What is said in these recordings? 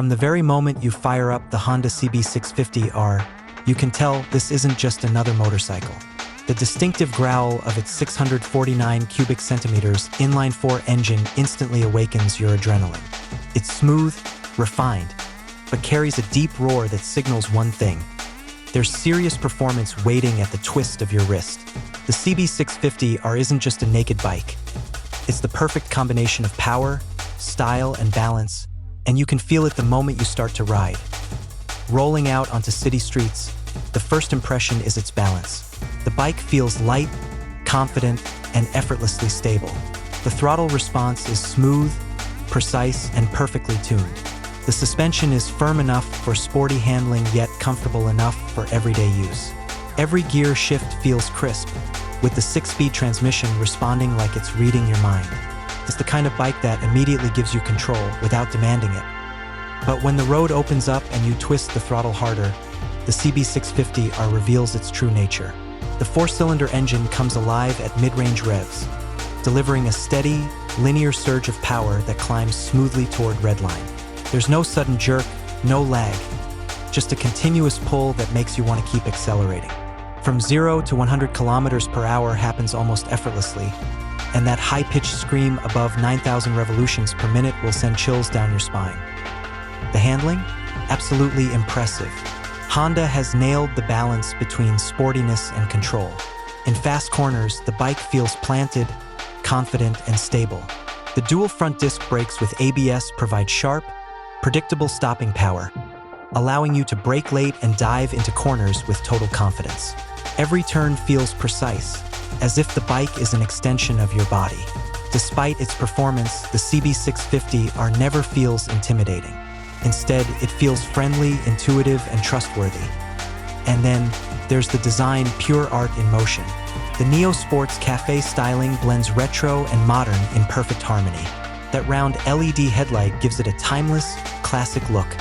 From the very moment you fire up the Honda CB650R, you can tell this isn't just another motorcycle. The distinctive growl of its 649 cubic centimeters inline-four engine instantly awakens your adrenaline. It's smooth, refined, but carries a deep roar that signals one thing. There's serious performance waiting at the twist of your wrist. The CB650R isn't just a naked bike. It's the perfect combination of power, style, and balance, and you can feel it the moment you start to ride. Rolling out onto city streets, the first impression is its balance. The bike feels light, confident, and effortlessly stable. The throttle response is smooth, precise, and perfectly tuned. The suspension is firm enough for sporty handling yet comfortable enough for everyday use. Every gear shift feels crisp, with the 6-speed transmission responding like it's reading your mind. It's the kind of bike that immediately gives you control without demanding it. But when the road opens up and you twist the throttle harder, the CB650R reveals its true nature. The 4-cylinder engine comes alive at mid-range revs, delivering a steady, linear surge of power that climbs smoothly toward redline. There's no sudden jerk, no lag, just a continuous pull that makes you want to keep accelerating. From 0 to 100 kilometers per hour happens almost effortlessly, and that high-pitched scream above 9,000 revolutions per minute will send chills down your spine. The handling? Absolutely impressive. Honda has nailed the balance between sportiness and control. In fast corners, the bike feels planted, confident, and stable. The dual front disc brakes with ABS provide sharp, predictable stopping power, allowing you to brake late and dive into corners with total confidence. Every turn feels precise, as if the bike is an extension of your body. Despite its performance, the CB650R never feels intimidating. Instead, it feels friendly, intuitive, and trustworthy. And then, there's the design, pure art in motion. The Neo Sports Cafe styling blends retro and modern in perfect harmony. That round LED headlight gives it a timeless, classic look,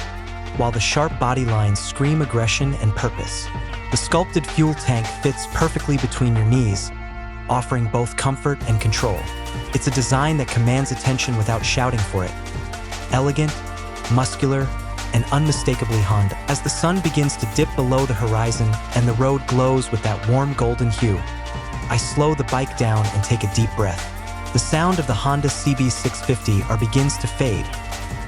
while the sharp body lines scream aggression and purpose. The sculpted fuel tank fits perfectly between your knees, offering both comfort and control. It's a design that commands attention without shouting for it. Elegant, muscular, and unmistakably Honda. As the sun begins to dip below the horizon and the road glows with that warm golden hue, I slow the bike down and take a deep breath. The sound of the Honda CB650R begins to fade,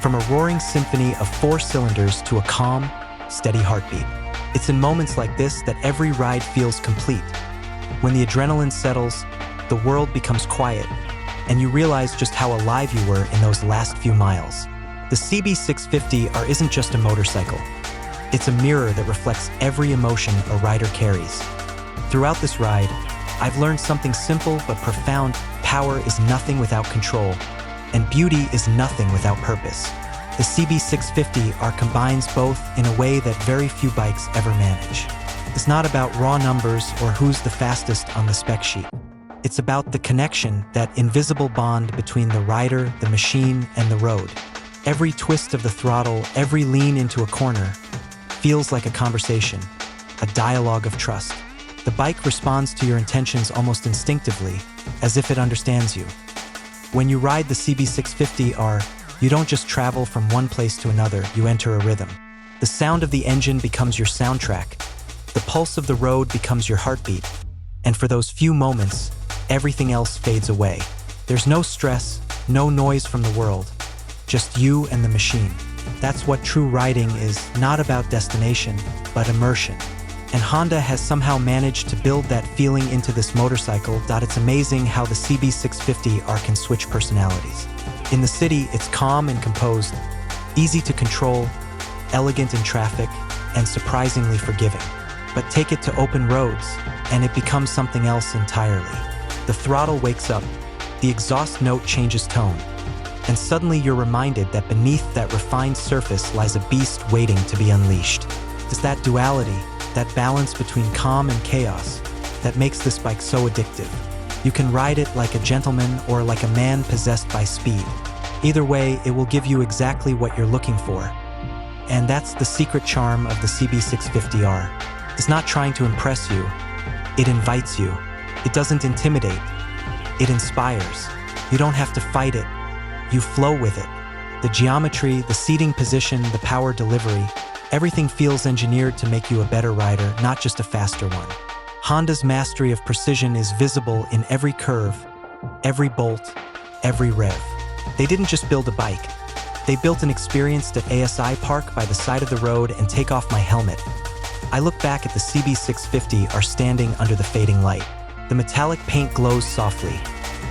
from a roaring symphony of 4 cylinders to a calm, steady heartbeat. It's in moments like this that every ride feels complete. When the adrenaline settles, the world becomes quiet, and you realize just how alive you were in those last few miles. The CB650R isn't just a motorcycle. It's a mirror that reflects every emotion a rider carries. Throughout this ride, I've learned something simple but profound. Power is nothing without control, and beauty is nothing without purpose. The CB650R combines both in a way that very few bikes ever manage. It's not about raw numbers or who's the fastest on the spec sheet. It's about the connection, that invisible bond between the rider, the machine, and the road. Every twist of the throttle, every lean into a corner, feels like a conversation, a dialogue of trust. The bike responds to your intentions almost instinctively, as if it understands you. When you ride the CB650R, you don't just travel from one place to another, you enter a rhythm. The sound of the engine becomes your soundtrack. The pulse of the road becomes your heartbeat. And for those few moments, everything else fades away. There's no stress, no noise from the world, just you and the machine. That's what true riding is, not about destination, but immersion. And Honda has somehow managed to build that feeling into this motorcycle. It's amazing how the CB650R can switch personalities. In the city, it's calm and composed, easy to control, elegant in traffic, and surprisingly forgiving. But take it to open roads, and it becomes something else entirely. The throttle wakes up, the exhaust note changes tone, and suddenly you're reminded that beneath that refined surface lies a beast waiting to be unleashed. It's that duality, that balance between calm and chaos, that makes this bike so addictive. You can ride it like a gentleman or like a man possessed by speed. Either way, it will give you exactly what you're looking for. And that's the secret charm of the CB650R. It's not trying to impress you, it invites you. It doesn't intimidate, it inspires. You don't have to fight it, you flow with it. The geometry, the seating position, the power delivery, everything feels engineered to make you a better rider, not just a faster one. Honda's mastery of precision is visible in every curve, every bolt, every rev. They didn't just build a bike. They built an experience at ASI Park by the side of the road and take off my helmet. I look back at the CB650R standing under the fading light. The metallic paint glows softly.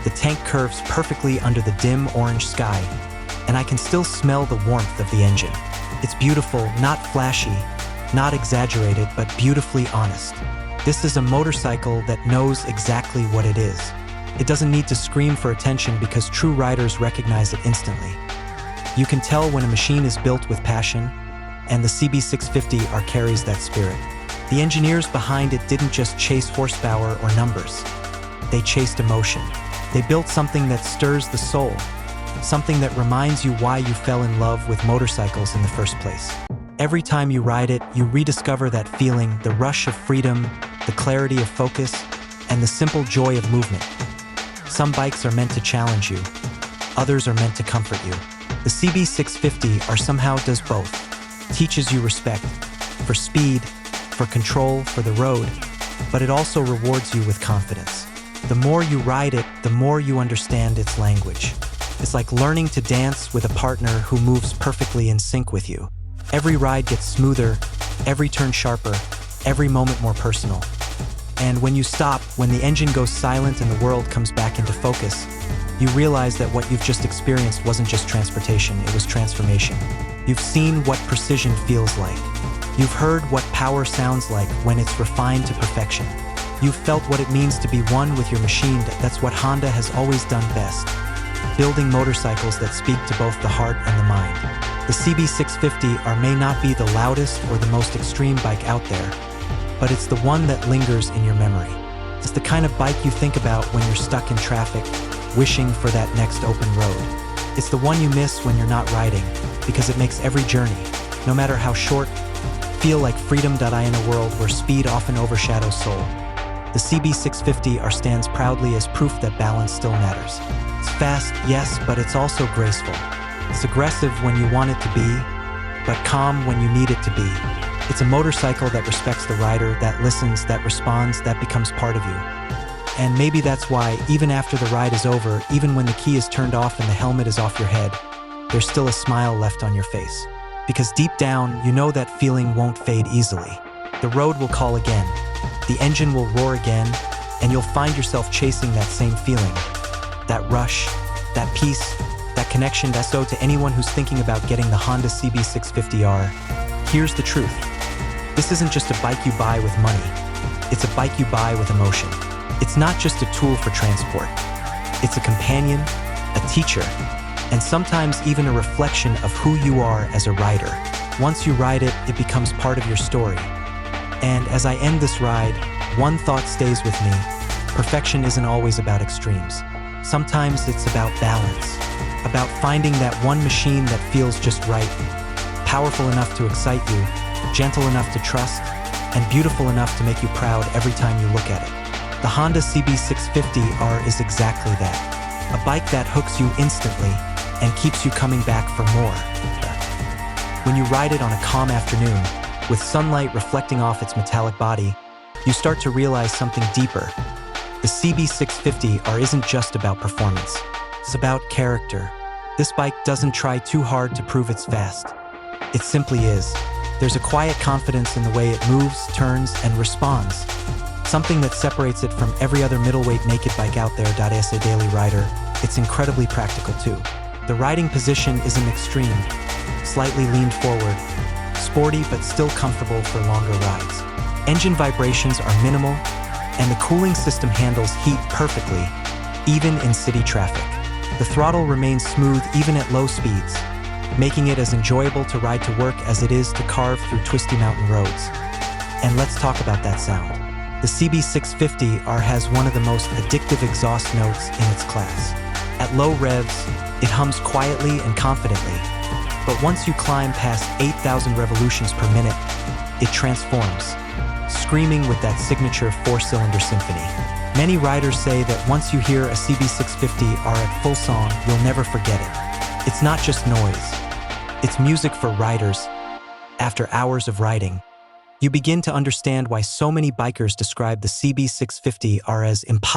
The tank curves perfectly under the dim orange sky, and I can still smell the warmth of the engine. It's beautiful, not flashy, not exaggerated, but beautifully honest. This is a motorcycle that knows exactly what it is. It doesn't need to scream for attention because true riders recognize it instantly. You can tell when a machine is built with passion, and the CB650R carries that spirit. The engineers behind it didn't just chase horsepower or numbers. They chased emotion. They built something that stirs the soul, something that reminds you why you fell in love with motorcycles in the first place. Every time you ride it, you rediscover that feeling, the rush of freedom, the clarity of focus, and the simple joy of movement. Some bikes are meant to challenge you. Others are meant to comfort you. The CB650R somehow does both. Teaches you respect for speed, for control, for the road, but it also rewards you with confidence. The more you ride it, the more you understand its language. It's like learning to dance with a partner who moves perfectly in sync with you. Every ride gets smoother, every turn sharper, every moment more personal. And when you stop, when the engine goes silent and the world comes back into focus, you realize that what you've just experienced wasn't just transportation, it was transformation. You've seen what precision feels like. You've heard what power sounds like when it's refined to perfection. You've felt what it means to be one with your machine. That's what Honda has always done best. Building motorcycles that speak to both the heart and the mind. The CB650R may not be the loudest or the most extreme bike out there, but it's the one that lingers in your memory. It's the kind of bike you think about when you're stuck in traffic, wishing for that next open road. It's the one you miss when you're not riding, because it makes every journey, no matter how short, feel like freedom. In a world where speed often overshadows soul, the CB650R stands proudly as proof that balance still matters. It's fast, yes, but it's also graceful. It's aggressive when you want it to be, but calm when you need it to be. It's a motorcycle that respects the rider, that listens, that responds, that becomes part of you. And maybe that's why, even after the ride is over, even when the key is turned off and the helmet is off your head, there's still a smile left on your face. Because deep down, you know that feeling won't fade easily. The road will call again, the engine will roar again, and you'll find yourself chasing that same feeling. That rush, that peace, that connection. So to anyone who's thinking about getting the Honda CB650R, here's the truth. This isn't just a bike you buy with money. It's a bike you buy with emotion. It's not just a tool for transport. It's a companion, a teacher, and sometimes even a reflection of who you are as a rider. Once you ride it, it becomes part of your story. And as I end this ride, one thought stays with me. Perfection isn't always about extremes. Sometimes it's about balance, about finding that one machine that feels just right, powerful enough to excite you, gentle enough to trust, and beautiful enough to make you proud every time you look at it. The Honda CB650R is exactly that. A bike that hooks you instantly and keeps you coming back for more. When you ride it on a calm afternoon, with sunlight reflecting off its metallic body, you start to realize something deeper. The CB650R isn't just about performance. It's about character. This bike doesn't try too hard to prove it's fast. It simply is. There's a quiet confidence in the way it moves, turns, and responds. Something that separates it from every other middleweight naked bike out there. As a daily rider, it's incredibly practical too. The riding position isn't extreme, slightly leaned forward, sporty but still comfortable for longer rides. Engine vibrations are minimal, and the cooling system handles heat perfectly, even in city traffic. The throttle remains smooth even at low speeds, making it as enjoyable to ride to work as it is to carve through twisty mountain roads. And let's talk about that sound. The CB650R has one of the most addictive exhaust notes in its class. At low revs, it hums quietly and confidently, but once you climb past 8,000 revolutions per minute, it transforms, screaming with that signature four-cylinder symphony. Many riders say that once you hear a CB650R at full song, you'll never forget it. It's not just noise. It's music for riders. After hours of riding, you begin to understand why so many bikers describe the CB650R as impossible